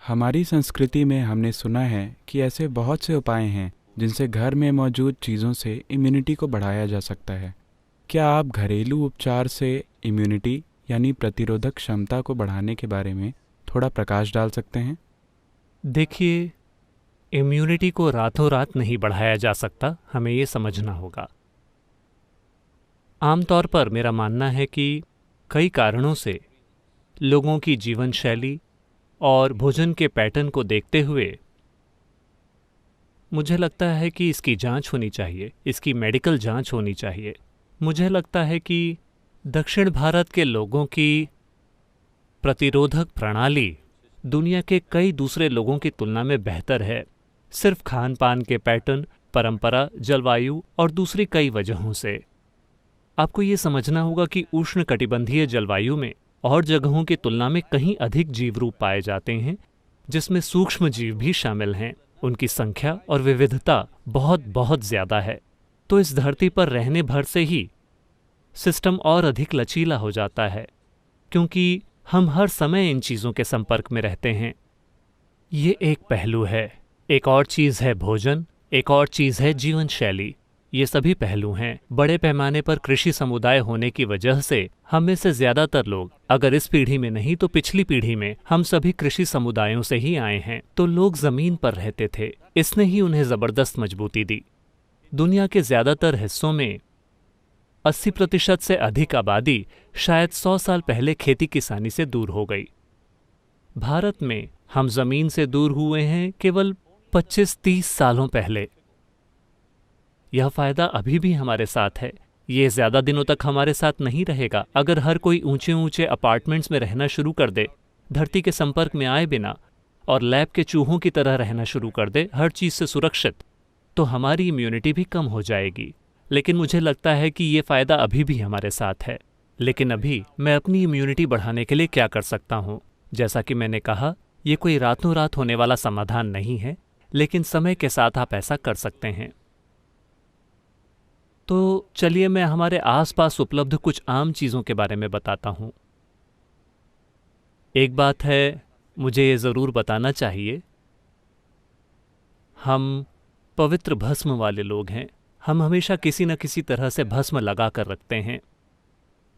हमारी संस्कृति में हमने सुना है कि ऐसे बहुत से उपाय हैं जिनसे घर में मौजूद चीज़ों से इम्यूनिटी को बढ़ाया जा सकता है। क्या आप घरेलू उपचार से इम्यूनिटी यानी प्रतिरोधक क्षमता को बढ़ाने के बारे में थोड़ा प्रकाश डाल सकते हैं? देखिए, इम्यूनिटी को रातों रात नहीं बढ़ाया जा सकता, हमें ये समझना होगा। आमतौर पर मेरा मानना है कि कई कारणों से लोगों की जीवन शैली और भोजन के पैटर्न को देखते हुए मुझे लगता है कि इसकी जांच होनी चाहिए, इसकी मेडिकल जांच होनी चाहिए। मुझे लगता है कि दक्षिण भारत के लोगों की प्रतिरोधक प्रणाली दुनिया के कई दूसरे लोगों की तुलना में बेहतर है, सिर्फ खान पान के पैटर्न, परंपरा, जलवायु और दूसरी कई वजहों से। आपको ये समझना होगा कि उष्णकटिबंधीय जलवायु में और जगहों की तुलना में कहीं अधिक जीव रूप पाए जाते हैं, जिसमें सूक्ष्म जीव भी शामिल हैं। उनकी संख्या और विविधता बहुत बहुत ज़्यादा है। तो इस धरती पर रहने भर से ही सिस्टम और अधिक लचीला हो जाता है, क्योंकि हम हर समय इन चीज़ों के संपर्क में रहते हैं। ये एक पहलू है। एक और चीज़ है भोजन, एक और चीज़ है जीवन शैली। ये सभी पहलू हैं। बड़े पैमाने पर कृषि समुदाय होने की वजह से हम में से ज़्यादातर लोग, अगर इस पीढ़ी में नहीं तो पिछली पीढ़ी में, हम सभी कृषि समुदायों से ही आए हैं। तो लोग ज़मीन पर रहते थे, इसने ही उन्हें ज़बरदस्त मजबूती दी। दुनिया के ज़्यादातर हिस्सों में 80% से अधिक आबादी शायद 100 साल पहले खेती किसानी से दूर हो गई। भारत में हम ज़मीन से दूर हुए हैं केवल 25-30 सालों पहले। यह फ़ायदा अभी भी हमारे साथ है। ये ज़्यादा दिनों तक हमारे साथ नहीं रहेगा। अगर हर कोई ऊंचे ऊंचे अपार्टमेंट्स में रहना शुरू कर दे, धरती के संपर्क में आए बिना, और लैब के चूहों की तरह रहना शुरू कर दे, हर चीज़ से सुरक्षित, तो हमारी इम्यूनिटी भी कम हो जाएगी। लेकिन मुझे लगता है कि ये फ़ायदा अभी भी हमारे साथ है। लेकिन अभी मैं अपनी इम्यूनिटी बढ़ाने के लिए क्या कर सकता हूँ? जैसा कि मैंने कहा, ये कोई रातों रात होने वाला समाधान नहीं है, लेकिन समय के साथ आप ऐसा कर सकते हैं। तो चलिए मैं हमारे आसपास उपलब्ध कुछ आम चीज़ों के बारे में बताता हूँ। एक बात है, मुझे ये ज़रूर बताना चाहिए, हम पवित्र भस्म वाले लोग हैं। हम हमेशा किसी न किसी तरह से भस्म लगा कर रखते हैं।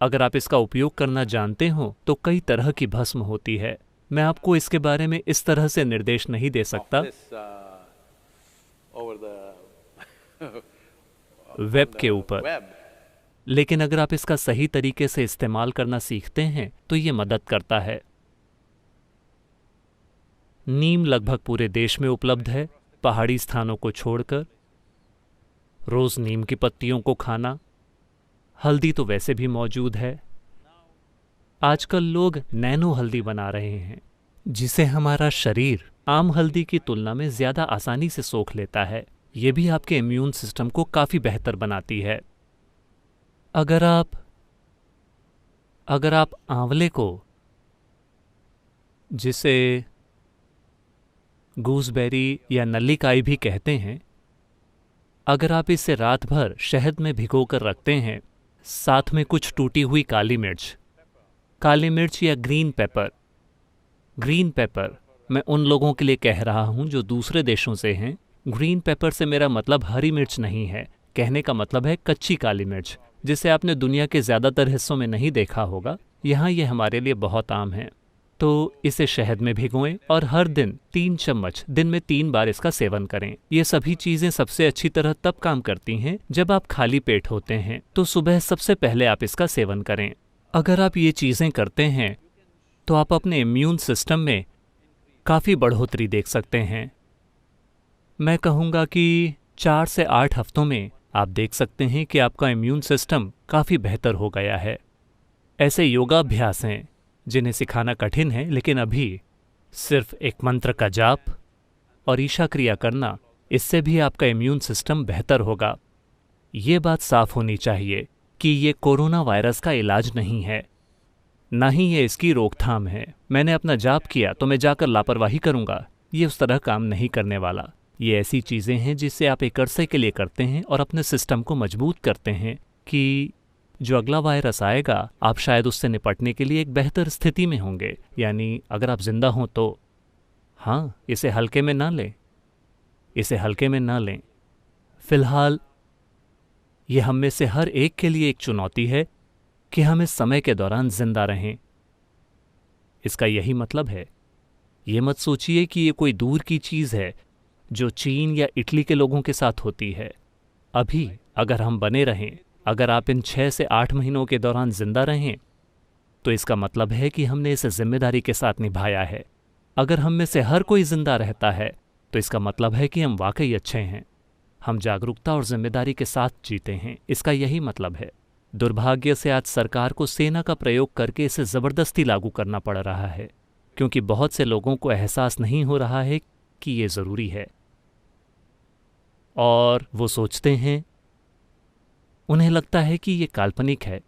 अगर आप इसका उपयोग करना जानते हो तो कई तरह की भस्म होती है। मैं आपको इसके बारे में इस तरह से निर्देश नहीं दे सकता वेब के ऊपर, लेकिन अगर आप इसका सही तरीके से इस्तेमाल करना सीखते हैं तो ये मदद करता है। नीम लगभग पूरे देश में उपलब्ध है, पहाड़ी स्थानों को छोड़कर। रोज नीम की पत्तियों को खाना। हल्दी तो वैसे भी मौजूद है। आजकल लोग नैनो हल्दी बना रहे हैं, जिसे हमारा शरीर आम हल्दी की तुलना में ज़्यादा आसानी से सोख लेता है। ये भी आपके इम्यून सिस्टम को काफ़ी बेहतर बनाती है। अगर आप आंवले को, जिसे गूसबेरी या नल्लीकाई भी कहते हैं, अगर आप इसे रात भर शहद में भिगोकर रखते हैं, साथ में कुछ टूटी हुई काली मिर्च या ग्रीन पेपर, मैं उन लोगों के लिए कह रहा हूं जो दूसरे देशों से हैं। ग्रीन पेपर से मेरा मतलब हरी मिर्च नहीं है, कहने का मतलब है कच्ची काली मिर्च, जिसे आपने दुनिया के ज़्यादातर हिस्सों में नहीं देखा होगा। यहाँ ये हमारे लिए बहुत आम है। तो इसे शहद में भिगोएं और हर दिन 3 चम्मच, दिन में 3 बार इसका सेवन करें। ये सभी चीज़ें सबसे अच्छी तरह तब काम करती हैं जब आप खाली पेट होते हैं, तो सुबह सबसे पहले आप इसका सेवन करें। अगर आप ये चीज़ें करते हैं तो आप अपने इम्यून सिस्टम में काफ़ी बढ़ोतरी देख सकते हैं। मैं कहूँगा कि 4 से 8 हफ्तों में आप देख सकते हैं कि आपका इम्यून सिस्टम काफ़ी बेहतर हो गया है। ऐसे योगाभ्यास हैं जिन्हें सिखाना कठिन है, लेकिन अभी सिर्फ एक मंत्र का जाप और ईशा क्रिया करना, इससे भी आपका इम्यून सिस्टम बेहतर होगा। ये बात साफ होनी चाहिए कि ये कोरोना वायरस का इलाज नहीं है, ना ही ये इसकी रोकथाम है। मैंने अपना जाप किया तो मैं जाकर लापरवाही करूँगा, ये उस तरह काम नहीं करने वाला। ये ऐसी चीज़ें हैं जिससे आप एक अरसे के लिए करते हैं और अपने सिस्टम को मजबूत करते हैं कि जो अगला वायरस आएगा आप शायद उससे निपटने के लिए एक बेहतर स्थिति में होंगे। यानी अगर आप जिंदा हों तो हाँ, इसे हल्के में ना लें, इसे हल्के में ना लें। फिलहाल ये हम में से हर एक के लिए एक चुनौती है कि हम इस समय के दौरान जिंदा रहें। इसका यही मतलब है। ये मत सोचिए कि ये कोई दूर की चीज़ है जो चीन या इटली के लोगों के साथ होती है। अभी अगर हम बने रहें, अगर आप इन 6 से 8 महीनों के दौरान जिंदा रहें, तो इसका मतलब है कि हमने इसे जिम्मेदारी के साथ निभाया है। अगर हम में से हर कोई जिंदा रहता है, तो इसका मतलब है कि हम वाकई अच्छे हैं। हम जागरूकता और जिम्मेदारी के साथ जीते हैं। इसका यही मतलब है। दुर्भाग्य से आज सरकार को सेना का प्रयोग करके इसे जबरदस्ती लागू करना पड़ रहा है, क्योंकि बहुत से लोगों को एहसास नहीं हो रहा है कि ये ज़रूरी है। और वो सोचते हैं, उन्हें लगता है कि ये काल्पनिक है।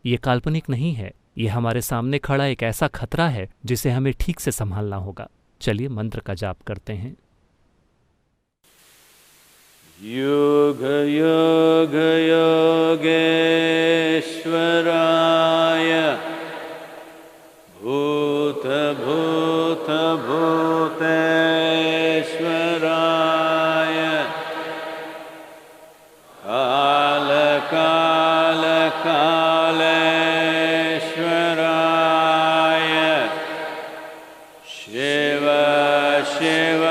ये काल्पनिक नहीं है, ये हमारे सामने खड़ा एक ऐसा खतरा है जिसे हमें ठीक से संभालना होगा। चलिए मंत्र का जाप करते हैं। योग योग योगेश्वराय भूत भूत भूतेश्वराय काल काल कालेश्वराय शिव शिव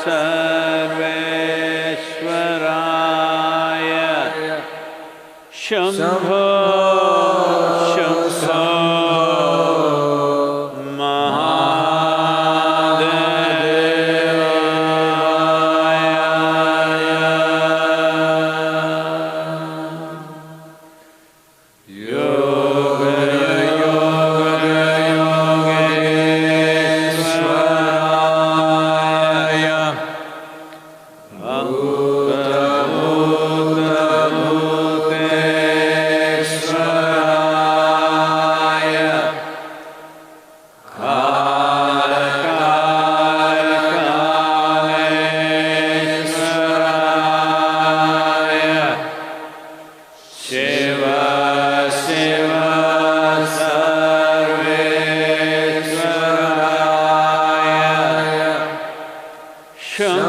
सर्वेश्वराय शंभो शंभो Shum